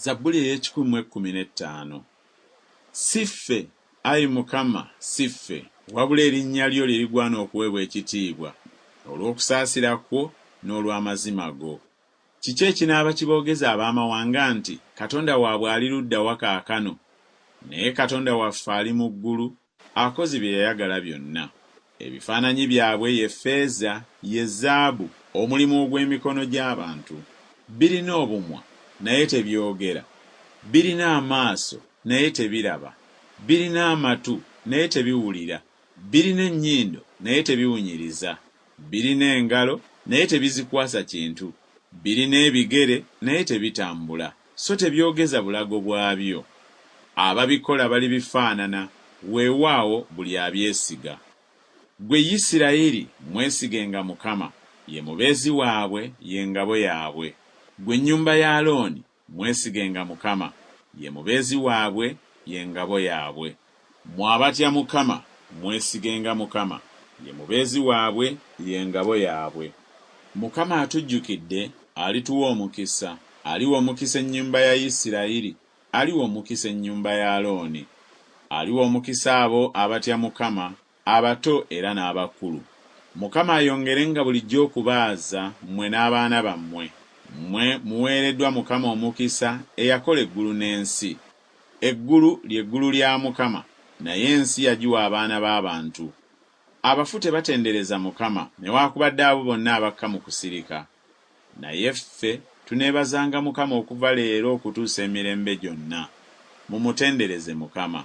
Zabbuli ey'ekikumi-mu-15. Siffe, ayi Mukama, siffe, wabula erinnya lyo lye ligwana okuweebwa ekitiibwa, olw'okusaasira kwo n'olw'amazima go. Kiki ekinaaba kiboogeza ab'amawanga nti Katonda waabwe ali ludda wa kaakano? Naye Katonda waffe ali mu ggulu, akoze bye yayagala byonna. Ebifaananyi byabwe ye ffeeza, ye zaabu, omulimu ogw'emikono gy'abantu. Birina obumwa, naye tebyogera. Birina amaaso, naye tebiraba. Birina amatu, naye tebiwulira. Birina ennyindo, naye tebiwunyiriza. Birina engalo, naye tebizikwasa kintu. Birina ebigere, naye tebitambula, so tebyogeza bulago bwabyo. Ababikola bali bifaanana, weewaawo buli abyesiga. Ggwe Isirayiri, mwesigenga Mukama, ye mubeezi waabwe, ye ngabo yaabwe. Ggwe ennyumba ya Alooni, mwesigenga Mukama, ye mubeezi waabwe, ye ngabo yaabwe. Mmwe abatya Mukama, mwesigenga Mukama, ye mubeezi waabwe, ye ngabo yaabwe. Mukama atujjukidde, alituwa omukisa. Aliwa omukisa ennyumba ya Isirayiri, aliwa omukisa ennyumba ya Alooni. Aliwa omukisa abo abatya Mukama, abato era n'abakulu. Mukama ayongerenga bulijjo okubaaza mmwe n'abaana bammwe. Mmwe muweereddwa Mukama omukisa eyakola eggulu n'ensi. Eggulu ly'eggulu lya Mukama, naye ensi yagiwa abaana b'abantu. Abafu tebatendereza Mukama, newaakubadde abo bonna abakka mu kusirika. Naye ffe tuneebazanga Mukama okuva leero okutuusa emirembe gyonna. Mumutendereze Mukama.